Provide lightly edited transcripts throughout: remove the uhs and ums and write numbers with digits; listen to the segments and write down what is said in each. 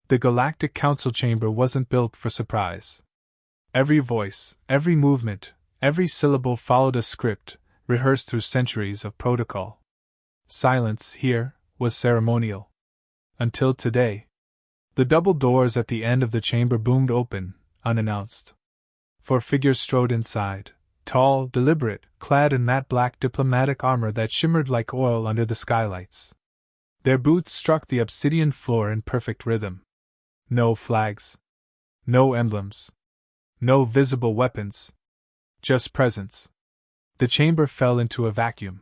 The Galactic Council chamber wasn't built for surprise. Every voice, every movement, every syllable followed a script, rehearsed through centuries of protocol. Silence, here, was ceremonial. Until today. The double doors at the end of the chamber boomed open, unannounced. Four figures strode inside, tall, deliberate, clad in matte black diplomatic armor that shimmered like oil under the skylights. Their boots struck the obsidian floor in perfect rhythm. No flags. No emblems. No visible weapons. Just presence. The chamber fell into a vacuum.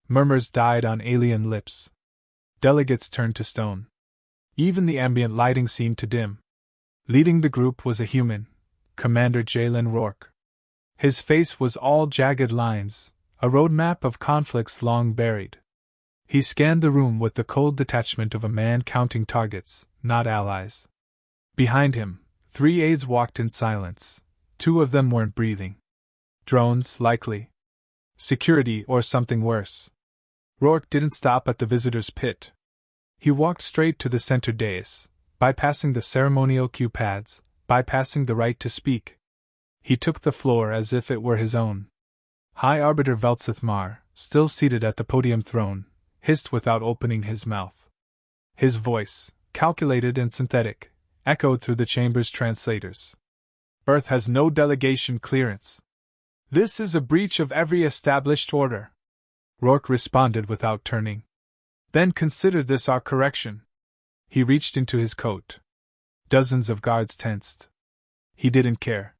Murmurs died on alien lips. Delegates turned to stone. Even the ambient lighting seemed to dim. Leading the group was a human, Commander Jalen Rourke. His face was all jagged lines, a roadmap of conflicts long buried. He scanned the room with the cold detachment of a man counting targets, not allies. Behind him, 3 aides walked in silence. 2 of them weren't breathing. Drones, likely. Security or something worse. Rourke didn't stop at the visitor's pit. He walked straight to the center dais, bypassing the ceremonial cue pads, bypassing the right to speak. He took the floor as if it were his own. High Arbiter Veltsith Mar, still seated at the podium throne, hissed without opening his mouth. His voice, calculated and synthetic, echoed through the chamber's translators. Earth has no delegation clearance. This is a breach of every established order. Rourke responded without turning. Then consider this our correction. He reached into his coat. Dozens of guards tensed. He didn't care.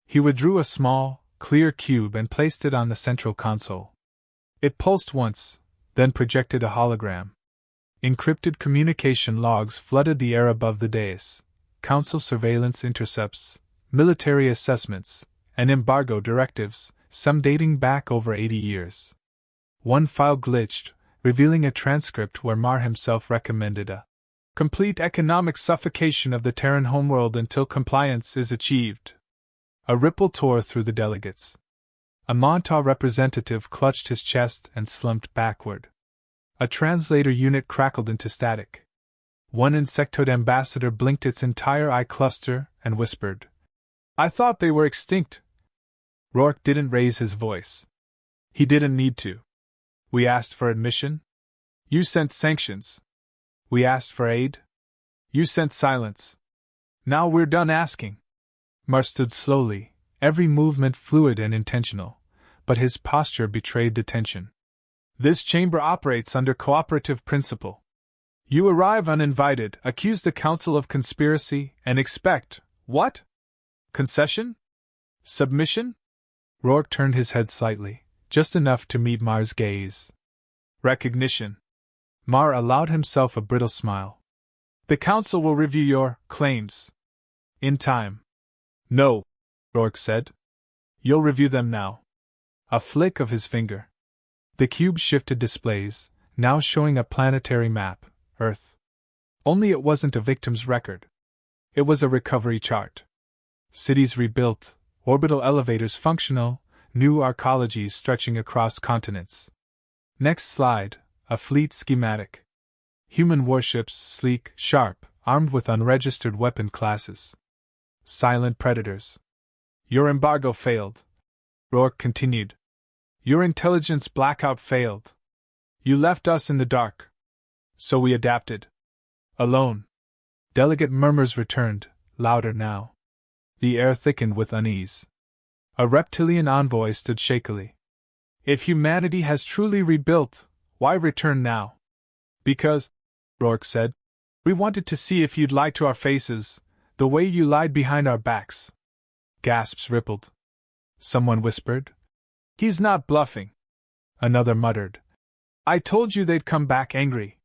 He withdrew a small, clear cube and placed it on the central console. It pulsed once, then projected a hologram. Encrypted communication logs flooded the air above the dais. Council surveillance intercepts, military assessments, and embargo directives, some dating back over 80 years. One file glitched, revealing a transcript where Mar himself recommended a complete economic suffocation of the Terran homeworld until compliance is achieved. A ripple tore through the delegates. A Montauk representative clutched his chest and slumped backward. A translator unit crackled into static. One insectoid ambassador blinked its entire eye cluster and whispered, "I thought they were extinct." Rourke didn't raise his voice. He didn't need to. We asked for admission. You sent sanctions. We asked for aid. You sent silence. Now we're done asking. Mar stood slowly, every movement fluid and intentional, but his posture betrayed the tension. This chamber operates under cooperative principle. You arrive uninvited, accuse the council of conspiracy, and expect, what? Concession? Submission? Rourke turned his head slightly, just enough to meet Mar's gaze. Recognition. Mar allowed himself a brittle smile. The council will review your claims. In time. No, Rourke said. You'll review them now. A flick of his finger. The cube shifted displays, now showing a planetary map, Earth. Only it wasn't a victim's record. It was a recovery chart. Cities rebuilt, orbital elevators functional, new arcologies stretching across continents. Next slide, a fleet schematic. Human warships, sleek, sharp, armed with unregistered weapon classes. Silent predators. Your embargo failed. Rourke continued. Your intelligence blackout failed. You left us in the dark. So we adapted. Alone. Delegate murmurs returned, louder now. The air thickened with unease. A reptilian envoy stood shakily. If humanity has truly rebuilt, why return now? Because, Rourke said, we wanted to see if you'd lie to our faces, the way you lied behind our backs. Gasps rippled. Someone whispered. He's not bluffing. Another muttered. I told you they'd come back angry.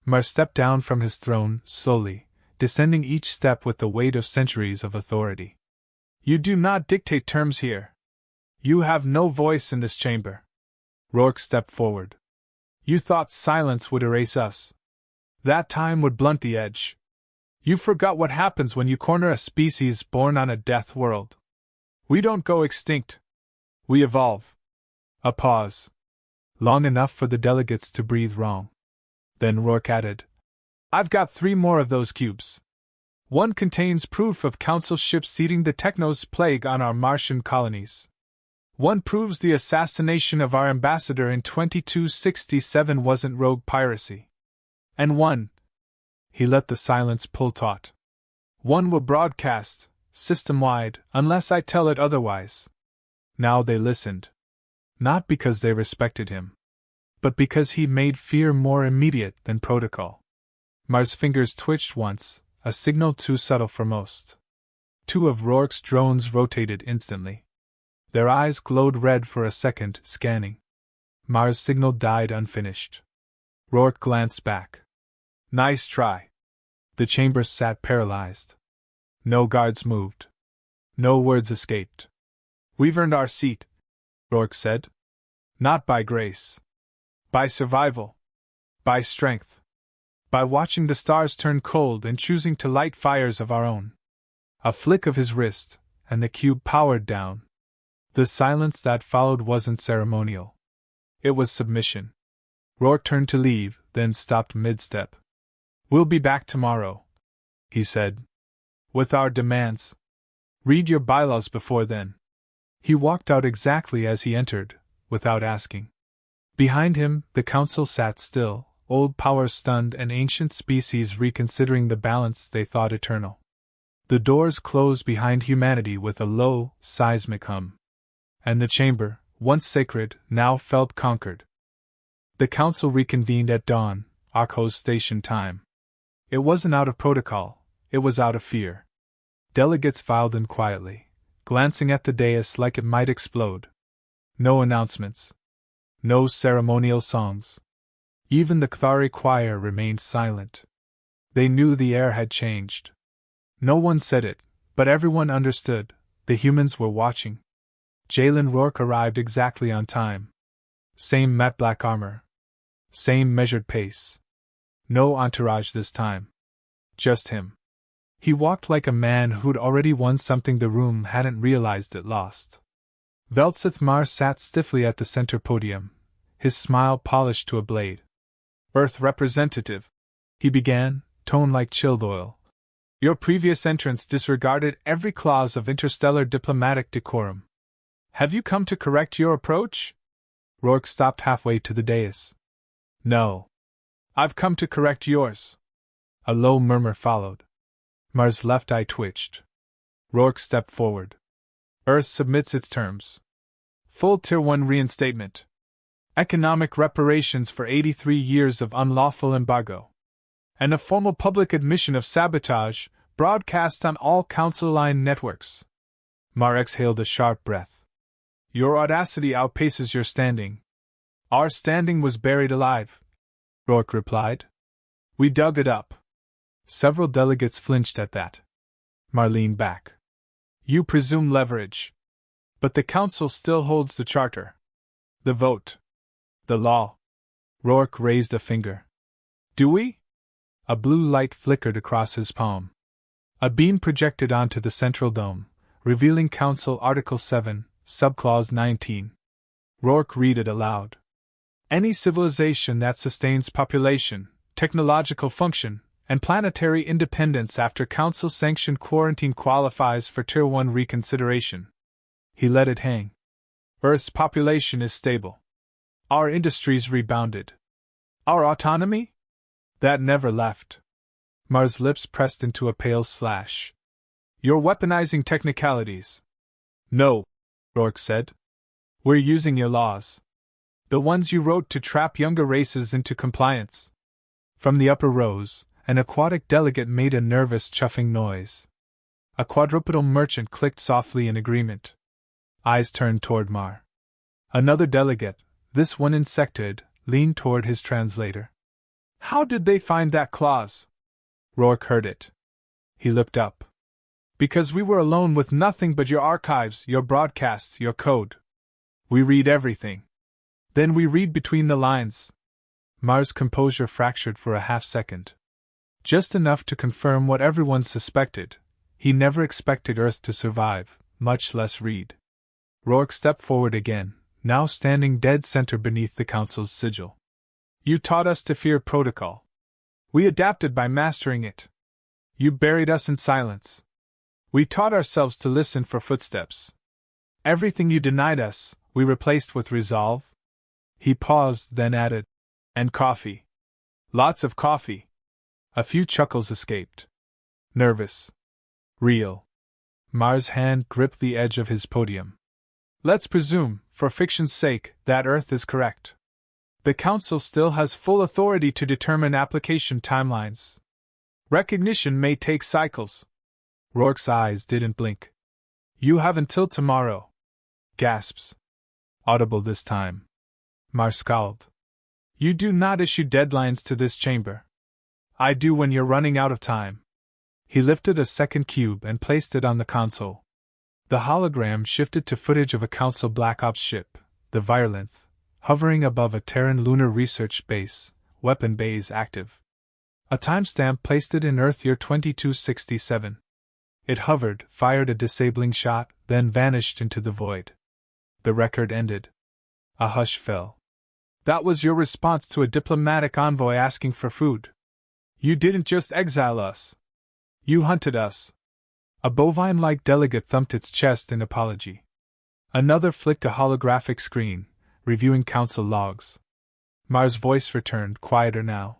Mar stepped down from his throne, slowly, descending each step with the weight of centuries of authority. You do not dictate terms here. You have no voice in this chamber. Rourke stepped forward. You thought silence would erase us. That time would blunt the edge. You forgot what happens when you corner a species born on a death world. We don't go extinct. We evolve. A pause. Long enough for the delegates to breathe wrong. Then Rourke added, I've got 3 more of those cubes. One contains proof of Council ships seeding the Technos plague on our Martian colonies. One proves the assassination of our ambassador in 2267 wasn't rogue piracy. And one— he let the silence pull taut. One will broadcast, system-wide, unless I tell it otherwise. Now they listened. Not because they respected him, but because he made fear more immediate than protocol. Mars' fingers twitched once, a signal too subtle for most. Two of Rourke's drones rotated instantly. Their eyes glowed red for a second, scanning. Mars' signal died unfinished. Rourke glanced back. Nice try. The chamber sat paralyzed. No guards moved. No words escaped. We've earned our seat, Rourke said. Not by grace. By survival. By strength. By watching the stars turn cold and choosing to light fires of our own. A flick of his wrist, and the cube powered down. The silence that followed wasn't ceremonial. It was submission. Rourke turned to leave, then stopped mid-step. We'll be back tomorrow, he said. With our demands. Read your bylaws before then. He walked out exactly as he entered, without asking. Behind him, the council sat still, old powers stunned and ancient species reconsidering the balance they thought eternal. The doors closed behind humanity with a low, seismic hum. And the chamber, once sacred, now felt conquered. The council reconvened at dawn, Arcos station time. It wasn't out of protocol, it was out of fear. Delegates filed in quietly, glancing at the dais like it might explode. No announcements. No ceremonial songs. Even the Kthari choir remained silent. They knew the air had changed. No one said it, but everyone understood. The humans were watching. Jalen Rourke arrived exactly on time. Same matte black armor. Same measured pace. No entourage this time. Just him. He walked like a man who'd already won something the room hadn't realized it lost. Veltsith Mar sat stiffly at the center podium, his smile polished to a blade. Earth representative, he began, tone like chilled oil. Your previous entrance disregarded every clause of interstellar diplomatic decorum. Have you come to correct your approach? Rourke stopped halfway to the dais. No. I've come to correct yours. A low murmur followed. Mars' left eye twitched. Rourke stepped forward. Earth submits its terms. Full Tier 1 reinstatement. Economic reparations for 83 years of unlawful embargo. And a formal public admission of sabotage, broadcast on all council-aligned networks. Mar exhaled a sharp breath. Your audacity outpaces your standing. Our standing was buried alive, Rourke replied. We dug it up. Several delegates flinched at that. Mar leaned back. You presume leverage. But the council still holds the charter. The vote. The law. Rourke raised a finger. Do we? A blue light flickered across his palm. A beam projected onto the central dome, revealing Council Article 7, Subclause 19. Rourke read it aloud. Any civilization that sustains population, technological function, and planetary independence after Council-sanctioned quarantine qualifies for Tier 1 reconsideration. He let it hang. Earth's population is stable. Our industries rebounded. Our autonomy? That never left. Mars' lips pressed into a pale slash. You're weaponizing technicalities. No, Rourke said. We're using your laws. The ones you wrote to trap younger races into compliance. From the upper rows, an aquatic delegate made a nervous chuffing noise. A quadrupedal merchant clicked softly in agreement. Eyes turned toward Mar. Another delegate, this one insectoid, leaned toward his translator. How did they find that clause? Rourke heard it. He looked up. Because we were alone with nothing but your archives, your broadcasts, your code. We read everything. Then we read between the lines. Mar's composure fractured for a half-second. Just enough to confirm what everyone suspected. He never expected Earth to survive, much less read. Rourke stepped forward again, now standing dead center beneath the Council's sigil. You taught us to fear protocol. We adapted by mastering it. You buried us in silence. We taught ourselves to listen for footsteps. Everything you denied us, we replaced with resolve. He paused, then added, and coffee. Lots of coffee. A few chuckles escaped. Nervous. Real. Mar's hand gripped the edge of his podium. Let's presume, for fiction's sake, that Earth is correct. The Council still has full authority to determine application timelines. Recognition may take cycles. Rourke's eyes didn't blink. You have until tomorrow. Gasps. Audible this time. Mar scowled. You do not issue deadlines to this chamber. I do when you're running out of time. He lifted a second cube and placed it on the console. The hologram shifted to footage of a Council Black Ops ship, the Virelinth, hovering above a Terran lunar research base, weapon bays active. A timestamp placed it in Earth year 2267. It hovered, fired a disabling shot, then vanished into the void. The record ended. A hush fell. That was your response to a diplomatic envoy asking for food. You didn't just exile us. You hunted us. A bovine-like delegate thumped its chest in apology. Another flicked a holographic screen, reviewing Council logs. Mar's voice returned, quieter now.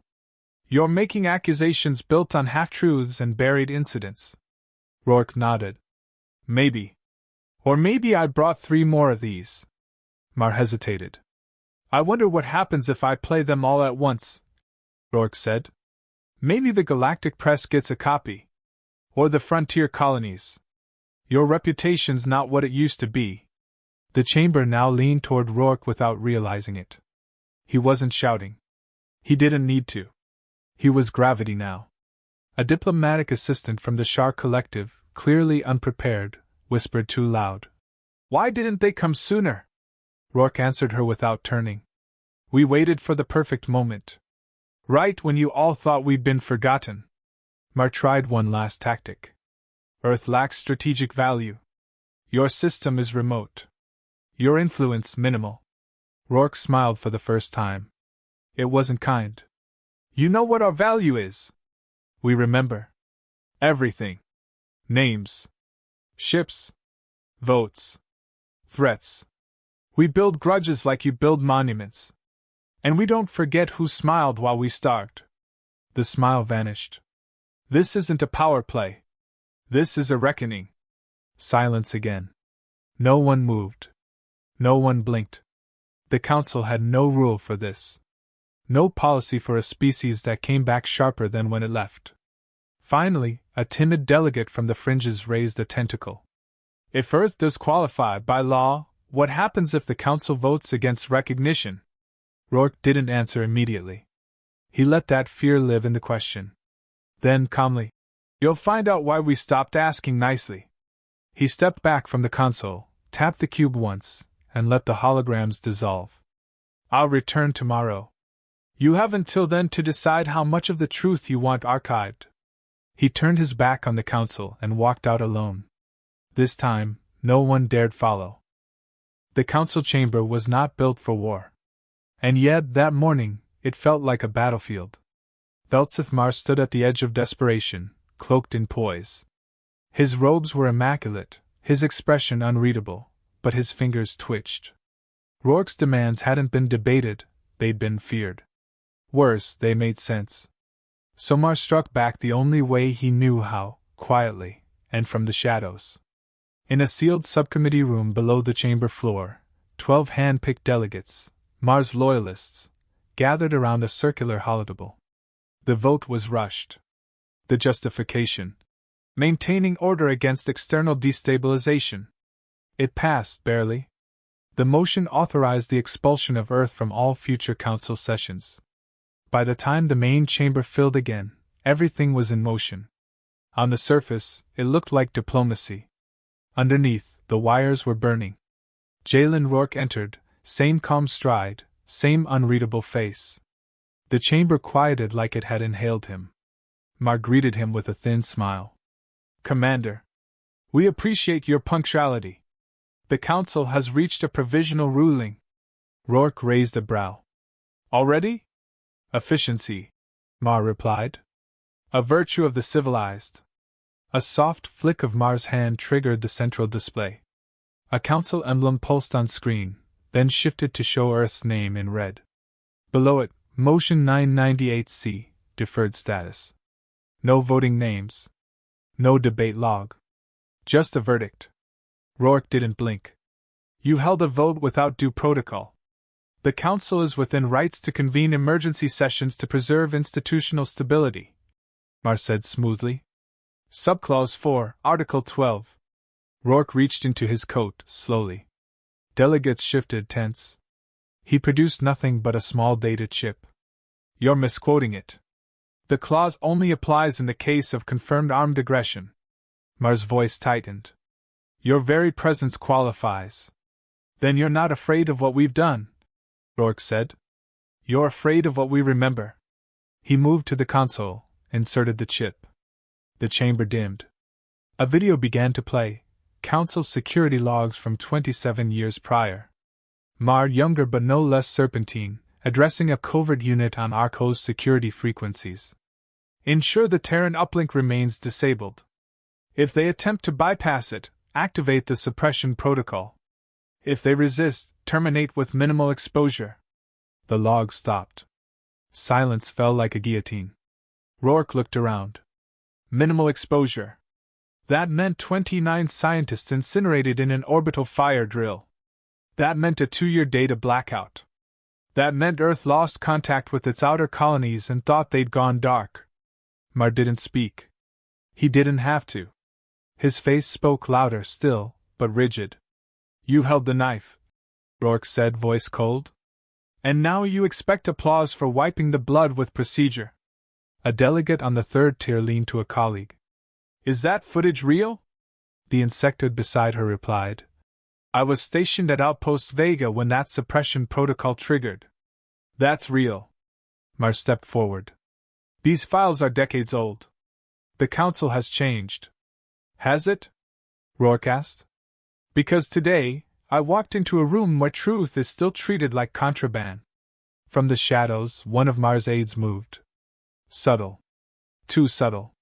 You're making accusations built on half-truths and buried incidents. Rourke nodded. Maybe. Or maybe I brought 3 more of these. Mar hesitated. I wonder what happens if I play them all at once, Rourke said. Maybe the Galactic Press gets a copy. Or the frontier colonies. Your reputation's not what it used to be. The chamber now leaned toward Rourke without realizing it. He wasn't shouting. He didn't need to. He was gravity now. A diplomatic assistant from the Shar Collective, clearly unprepared, whispered too loud. Why didn't they come sooner? Rourke answered her without turning. We waited for the perfect moment. Right when you all thought we'd been forgotten. Mar tried one last tactic. Earth lacks strategic value. Your system is remote. Your influence minimal. Rourke smiled for the first time. It wasn't kind. You know what our value is. We remember. Everything. Names. Ships. Votes. Threats. We build grudges like you build monuments. And we don't forget who smiled while we starved. The smile vanished. This isn't a power play. This is a reckoning. Silence again. No one moved. No one blinked. The Council had no rule for this. No policy for a species that came back sharper than when it left. Finally, a timid delegate from the fringes raised a tentacle. If Earth does qualify by law, what happens if the Council votes against recognition? Rourke didn't answer immediately. He let that fear live in the question. Then, calmly, you'll find out why we stopped asking nicely. He stepped back from the console, tapped the cube once, and let the holograms dissolve. I'll return tomorrow. You have until then to decide how much of the truth you want archived. He turned his back on the Council and walked out alone. This time, no one dared follow. The Council chamber was not built for war. And yet, that morning, it felt like a battlefield. Veltsith Mar stood at the edge of desperation, cloaked in poise. His robes were immaculate, his expression unreadable, but his fingers twitched. Rourke's demands hadn't been debated, they'd been feared. Worse, they made sense. So Mar struck back the only way he knew how, quietly, and from the shadows. In a sealed subcommittee room below the chamber floor, 12 hand-picked delegates, Mar's loyalists, gathered around a circular holotable. The vote was rushed. The justification: maintaining order against external destabilization. It passed, barely. The motion authorized the expulsion of Earth from all future Council sessions. By the time the main chamber filled again, everything was in motion. On the surface, it looked like diplomacy. Underneath, the wires were burning. Jalen Rourke entered, same calm stride, same unreadable face. The chamber quieted like it had inhaled him. Mar greeted him with a thin smile. Commander, we appreciate your punctuality. The Council has reached a provisional ruling. Rourke raised a brow. Already? Efficiency, Mar replied. A virtue of the civilized. A soft flick of Mars' hand triggered the central display. A council emblem pulsed on screen, then shifted to show Earth's name in red. Below it, Motion 998C, deferred status. No voting names. No debate log. Just a verdict. Rourke didn't blink. You held a vote without due protocol. The Council is within rights to convene emergency sessions to preserve institutional stability, Mars said smoothly. Subclause 4, Article 12. Rourke reached into his coat, slowly. Delegates shifted tense. He produced nothing but a small data chip. You're misquoting it. The clause only applies in the case of confirmed armed aggression. Mars' voice tightened. Your very presence qualifies. Then you're not afraid of what we've done, Rourke said. You're afraid of what we remember. He moved to the console, inserted the chip. The chamber dimmed. A video began to play, Council security logs from 27 years prior. Mar, younger but no less serpentine, addressing a covert unit on Arco's security frequencies. Ensure the Terran uplink remains disabled. If they attempt to bypass it, activate the suppression protocol. If they resist, terminate with minimal exposure. The log stopped. Silence fell like a guillotine. Rourke looked around. Minimal exposure. That meant 29 scientists incinerated in an orbital fire drill. That meant a 2-year data blackout. That meant Earth lost contact with its outer colonies and thought they'd gone dark. Mar didn't speak. He didn't have to. His face spoke louder still, but rigid. You held the knife, Rourke said, voice cold. And now you expect applause for wiping the blood with procedure. A delegate on the third tier leaned to a colleague. Is that footage real? The insectoid beside her replied. I was stationed at Outpost Vega when that suppression protocol triggered. That's real. Mar stepped forward. These files are decades old. The Council has changed. Has it? Rourke asked. Because today, I walked into a room where truth is still treated like contraband. From the shadows, one of Mars' aides moved. Subtle. Too subtle.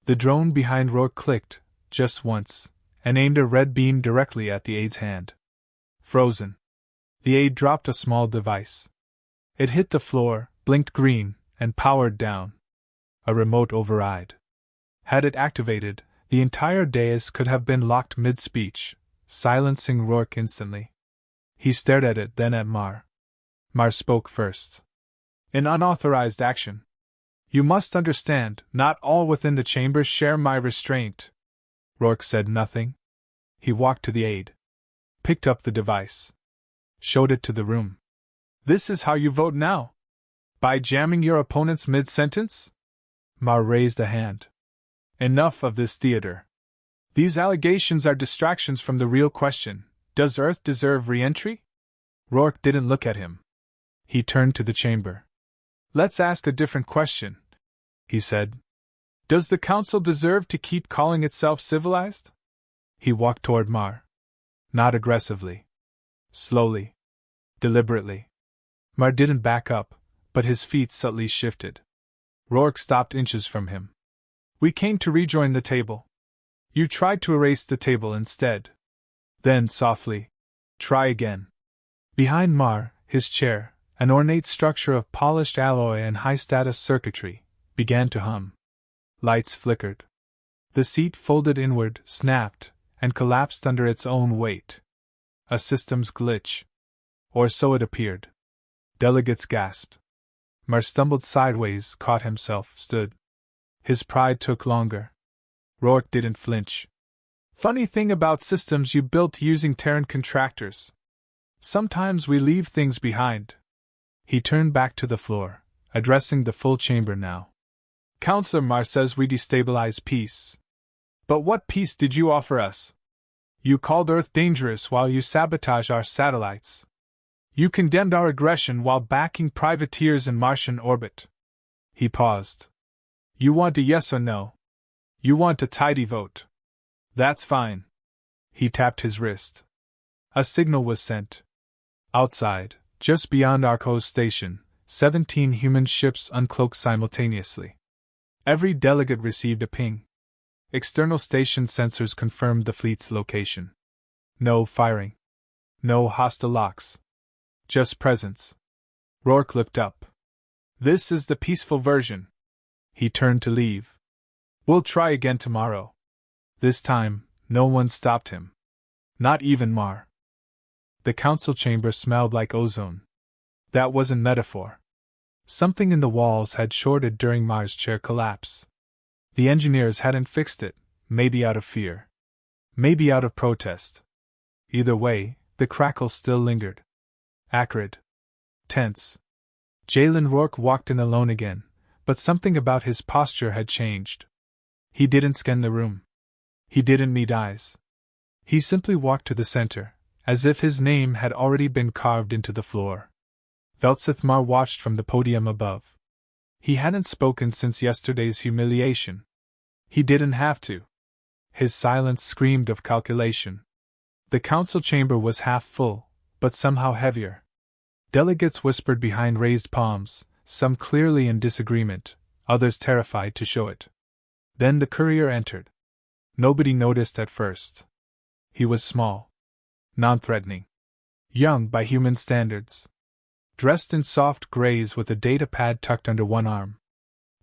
The drone behind Rourke clicked, just once, and aimed a red beam directly at the aide's hand. Frozen. The aide dropped a small device. It hit the floor, blinked green, and powered down. A remote override. Had it activated, the entire dais could have been locked mid-speech, silencing Rourke instantly. He stared at it, then at Mar. Mar spoke first. An unauthorized action. You must understand, not all within the chambers share my restraint. Rourke said nothing. He walked to the aide. Picked up the device. Showed it to the room. This is how you vote now? By jamming your opponents mid-sentence? Mar raised a hand. Enough of this theater. These allegations are distractions from the real question. Does Earth deserve re-entry? Rourke didn't look at him. He turned to the chamber. Let's ask a different question, he said. Does the Council deserve to keep calling itself civilized? He walked toward Mar. Not aggressively. Slowly. Deliberately. Mar didn't back up, but his feet subtly shifted. Rourke stopped inches from him. We came to rejoin the table. You tried to erase the table instead. Then, softly, try again. Behind Mar, his chair, an ornate structure of polished alloy and high-status circuitry, began to hum. Lights flickered. The seat folded inward, snapped, and collapsed under its own weight. A systems glitch. Or so it appeared. Delegates gasped. Mar stumbled sideways, caught himself, stood. His pride took longer. Rourke didn't flinch. Funny thing about systems you built using Terran contractors. Sometimes we leave things behind. He turned back to the floor, addressing the full chamber now. Counselor Mar says we destabilize peace. But what peace did you offer us? You called Earth dangerous while you sabotaged our satellites. You condemned our aggression while backing privateers in Martian orbit. He paused. You want a yes or no? You want a tidy vote. That's fine. He tapped his wrist. A signal was sent. Outside, just beyond Arco's station, 17 human ships uncloaked simultaneously. Every delegate received a ping. External station sensors confirmed the fleet's location. No firing. No hostile locks. Just presence. Rourke looked up. This is the peaceful version. He turned to leave. We'll try again tomorrow. This time, no one stopped him. Not even Mar. The council chamber smelled like ozone. That wasn't metaphor. Something in the walls had shorted during Mar's chair collapse. The engineers hadn't fixed it, maybe out of fear. Maybe out of protest. Either way, the crackle still lingered. Acrid. Tense. Jalen Rourke walked in alone again, but something about his posture had changed. He didn't scan the room. He didn't meet eyes. He simply walked to the center, as if his name had already been carved into the floor. Velsith Mar watched from the podium above. He hadn't spoken since yesterday's humiliation. He didn't have to. His silence screamed of calculation. The council chamber was half full, but somehow heavier. Delegates whispered behind raised palms, some clearly in disagreement, others terrified to show it. Then the courier entered. Nobody noticed at first. He was small. Non-threatening. Young by human standards. Dressed in soft grays with a data pad tucked under one arm.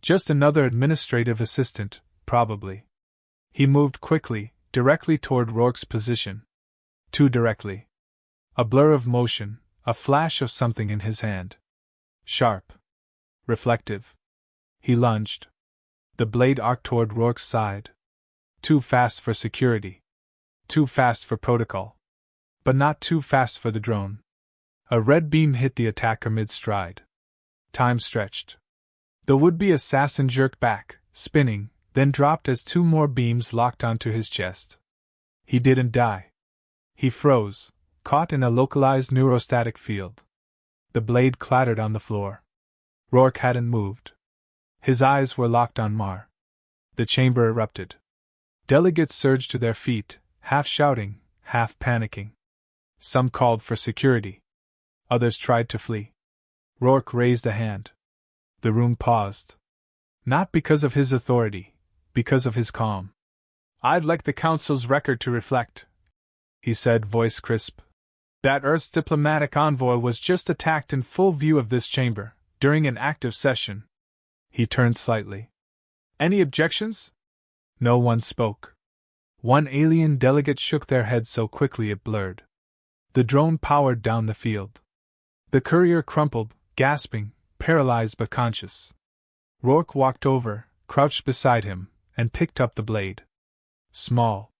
Just another administrative assistant, probably. He moved quickly, directly toward Rourke's position. Too directly. A blur of motion, a flash of something in his hand. Sharp. Reflective. He lunged. The blade arced toward Rourke's side. Too fast for security. Too fast for protocol. But not too fast for the drone. A red beam hit the attacker mid-stride. Time stretched. The would-be assassin jerked back, spinning, then dropped as two more beams locked onto his chest. He didn't die. He froze, caught in a localized neurostatic field. The blade clattered on the floor. Rourke hadn't moved. His eyes were locked on Mar. The chamber erupted. Delegates surged to their feet, half shouting, half panicking. Some called for security. Others tried to flee. Rourke raised a hand. The room paused. Not because of his authority, because of his calm. I'd like the council's record to reflect, he said, voice crisp. That Earth's diplomatic envoy was just attacked in full view of this chamber, during an active session. He turned slightly. Any objections? No one spoke. One alien delegate shook their head so quickly it blurred. The drone powered down the field. The courier crumpled, gasping, paralyzed but conscious. Rourke walked over, crouched beside him, and picked up the blade. Small.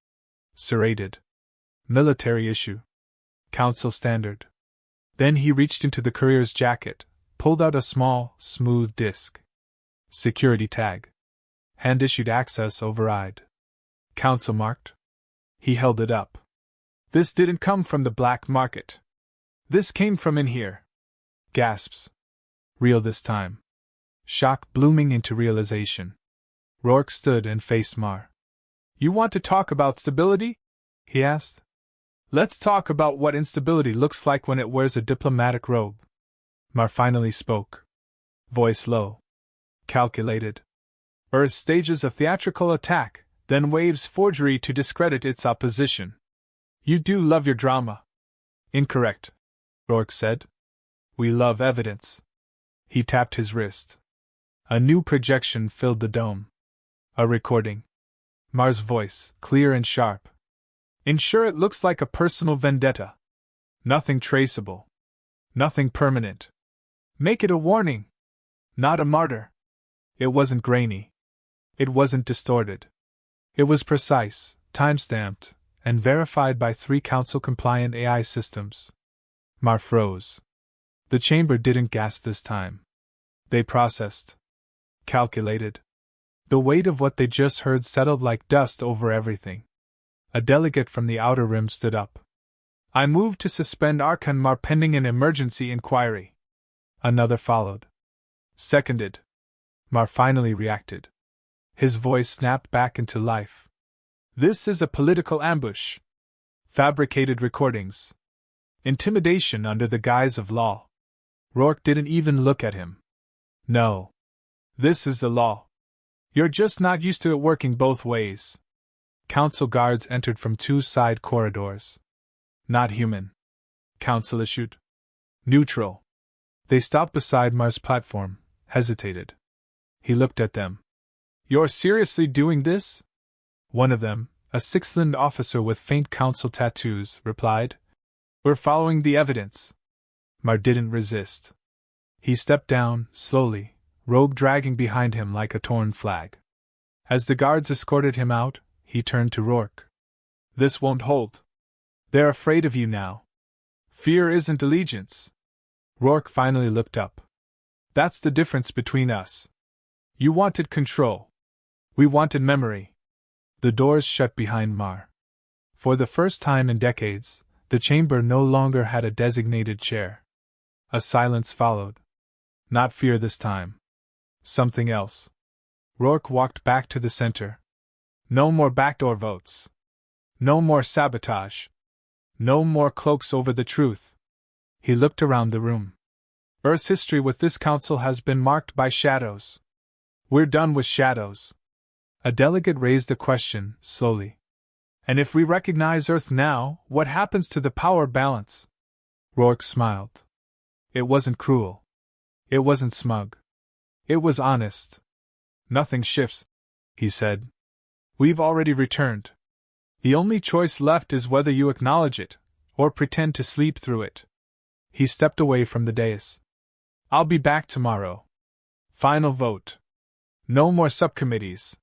Serrated. Military issue. Council standard. Then he reached into the courier's jacket, pulled out a small, smooth disc. Security tag. Hand-issued access override. Council marked. He held it up. This didn't come from the black market. This came from in here. Gasps. Real this time. Shock blooming into realization. Rourke stood and faced Mar. You want to talk about stability? He asked. Let's talk about what instability looks like when it wears a diplomatic robe. Mar finally spoke. Voice low. Calculated. Earth stages a theatrical attack, then waves forgery to discredit its opposition. You do love your drama. Incorrect, Rourke said. We love evidence. He tapped his wrist. A new projection filled the dome. A recording. Mar's voice, clear and sharp. Ensure it looks like a personal vendetta. Nothing traceable. Nothing permanent. Make it a warning. Not a martyr. It wasn't grainy. It wasn't distorted. It was precise, time-stamped, and verified by 3 council-compliant AI systems. Mar froze. The chamber didn't gasp this time. They processed. Calculated. The weight of what they just heard settled like dust over everything. A delegate from the outer rim stood up. I move to suspend Archon Mar pending an emergency inquiry. Another followed. Seconded. Mar finally reacted. His voice snapped back into life. This is a political ambush. Fabricated recordings. Intimidation under the guise of law. Rourke didn't even look at him. No. This is the law. You're just not used to it working both ways. Council guards entered from two side corridors. Not human. Council issued. Neutral. They stopped beside Mars' platform, hesitated. He looked at them. You're seriously doing this? One of them, a sixth-land officer with faint council tattoos, replied. We're following the evidence. Mar didn't resist. He stepped down, slowly, robe dragging behind him like a torn flag. As the guards escorted him out, he turned to Rourke. This won't hold. They're afraid of you now. Fear isn't allegiance. Rourke finally looked up. That's the difference between us. You wanted control. We wanted memory. The doors shut behind Mar. For the first time in decades, the chamber no longer had a designated chair. A silence followed. Not fear this time. Something else. Rourke walked back to the center. No more backdoor votes. No more sabotage. No more cloaks over the truth. He looked around the room. Earth's history with this council has been marked by shadows. We're done with shadows. A delegate raised a question, slowly. And if we recognize Earth now, what happens to the power balance? Rourke smiled. It wasn't cruel. It wasn't smug. It was honest. Nothing shifts, he said. We've already returned. The only choice left is whether you acknowledge it, or pretend to sleep through it. He stepped away from the dais. I'll be back tomorrow. Final vote. No more subcommittees.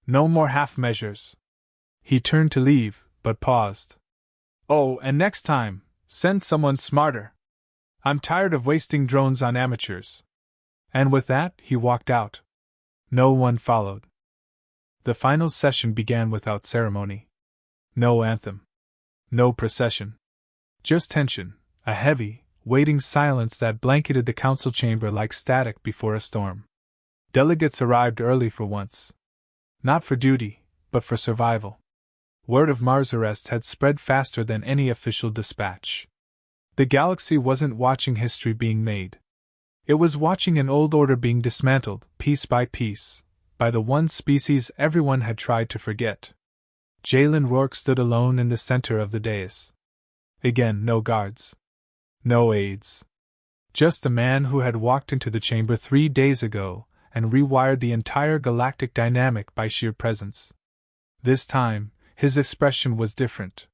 No more half measures. He turned to leave, but paused. Oh, and next time, send someone smarter. I'm tired of wasting drones on amateurs. And with that, he walked out. No one followed. The final session began without ceremony. No anthem. No procession. Just tension, a heavy, waiting silence that blanketed the council chamber like static before a storm. Delegates arrived early for once. Not for duty, but for survival. Word of Mars' arrest had spread faster than any official dispatch. The galaxy wasn't watching history being made. It was watching an old order being dismantled, piece by piece, by the one species everyone had tried to forget. Jalen Rourke stood alone in the center of the dais. Again, no guards. No aides. Just the man who had walked into the chamber 3 days ago and rewired the entire galactic dynamic by sheer presence. This time, his expression was different.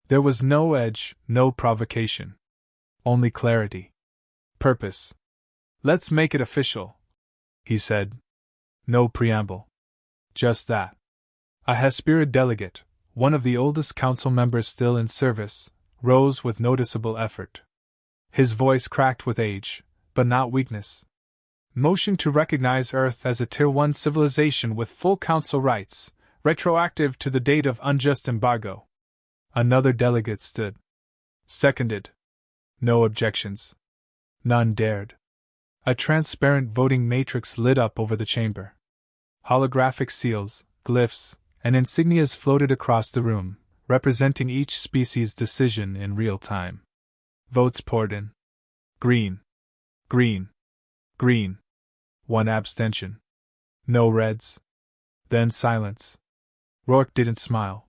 There was no edge, no provocation. Only clarity. Purpose. Let's make it official, he said. No preamble. Just that. A Hesperid delegate, one of the oldest council members still in service, rose with noticeable effort. His voice cracked with age, but not weakness. Motion to recognize Earth as a Tier 1 civilization with full council rights, retroactive to the date of unjust embargo. Another delegate stood. Seconded. No objections. None dared. A transparent voting matrix lit up over the chamber. Holographic seals, glyphs, and insignias floated across the room, representing each species' decision in real time. Votes poured in. Green. Green. Green. 1 abstention. No reds. Then silence. Rourke didn't smile.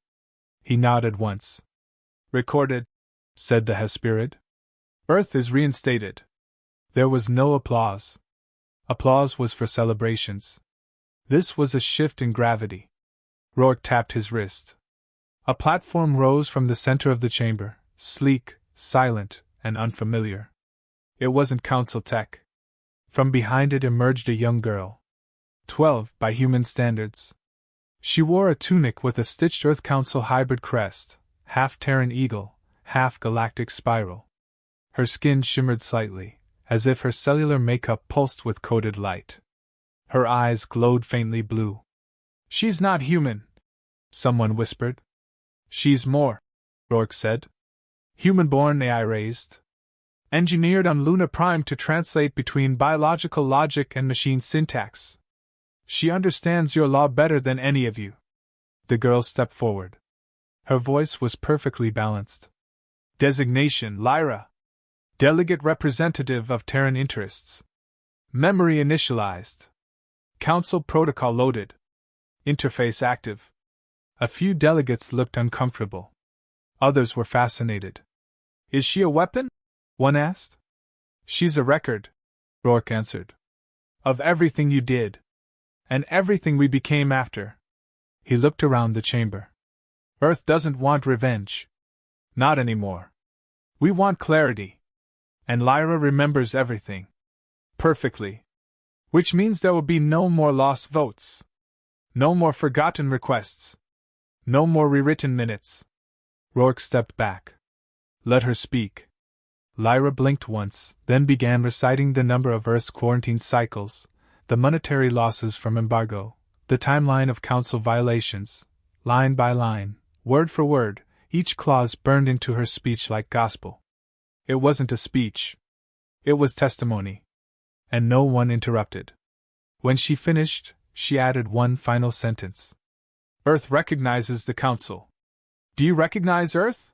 He nodded once. Recorded, said the Hesperid. Earth is reinstated. There was no applause. Applause was for celebrations. This was a shift in gravity. Rourke tapped his wrist. A platform rose from the center of the chamber, sleek, silent, and unfamiliar. It wasn't council tech. From behind it emerged a young girl. 12 by human standards. She wore a tunic with a stitched Earth Council hybrid crest, half Terran eagle, half galactic spiral. Her skin shimmered slightly, as if her cellular makeup pulsed with coded light. Her eyes glowed faintly blue. She's not human, someone whispered. She's more, Rourke said. Human-born AI raised. Engineered on Luna Prime to translate between biological logic and machine syntax. She understands your law better than any of you. The girl stepped forward. Her voice was perfectly balanced. Designation: Lyra. Delegate representative of Terran interests. Memory initialized. Council protocol loaded. Interface active. A few delegates looked uncomfortable. Others were fascinated. Is she a weapon? One asked. She's a record, Rourke answered. Of everything you did. And everything we became after. He looked around the chamber. Earth doesn't want revenge. Not anymore. We want clarity. And Lyra remembers everything. Perfectly. Which means there will be no more lost votes. No more forgotten requests. No more rewritten minutes. Rourke stepped back. Let her speak. Lyra blinked once, then began reciting the number of Earth's quarantine cycles, the monetary losses from embargo, the timeline of council violations, line by line, word for word, each clause burned into her speech like gospel. It wasn't a speech. It was testimony. And no one interrupted. When she finished, she added one final sentence. Earth recognizes the council. Do you recognize Earth?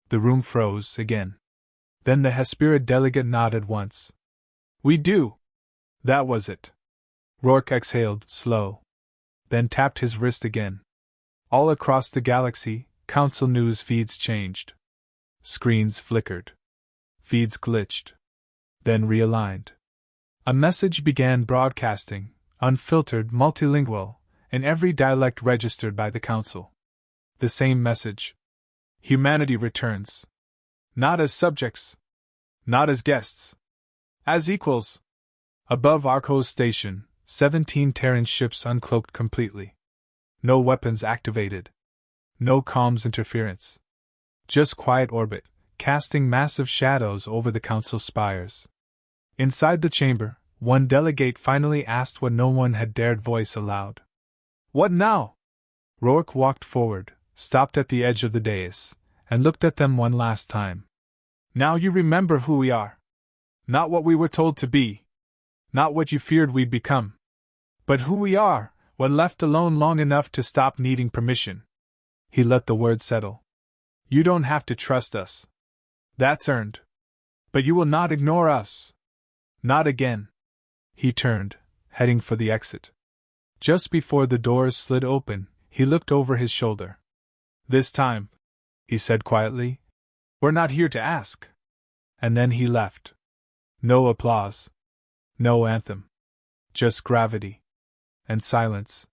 The room froze again. Then the Hesperid delegate nodded once. We do. That was it. Rourke exhaled, slow. Then tapped his wrist again. All across the galaxy, council news feeds changed. Screens flickered. Feeds glitched. Then realigned. A message began broadcasting, unfiltered, multilingual, in every dialect registered by the council. The same message. Humanity returns. Not as subjects. Not as guests. As equals. Above Arco's station, 17 Terran ships uncloaked completely. No weapons activated. No comms interference. Just quiet orbit, casting massive shadows over the council spires. Inside the chamber, one delegate finally asked what no one had dared voice aloud. What now? Rourke walked forward, stopped at the edge of the dais, and looked at them one last time. Now you remember who we are. Not what we were told to be. Not what you feared we'd become. But who we are, when left alone long enough to stop needing permission. He let the words settle. You don't have to trust us. That's earned. But you will not ignore us. Not again. He turned, heading for the exit. Just before the doors slid open, he looked over his shoulder. This time, he said quietly, we're not here to ask. And then he left. No applause. No anthem. Just gravity. And silence.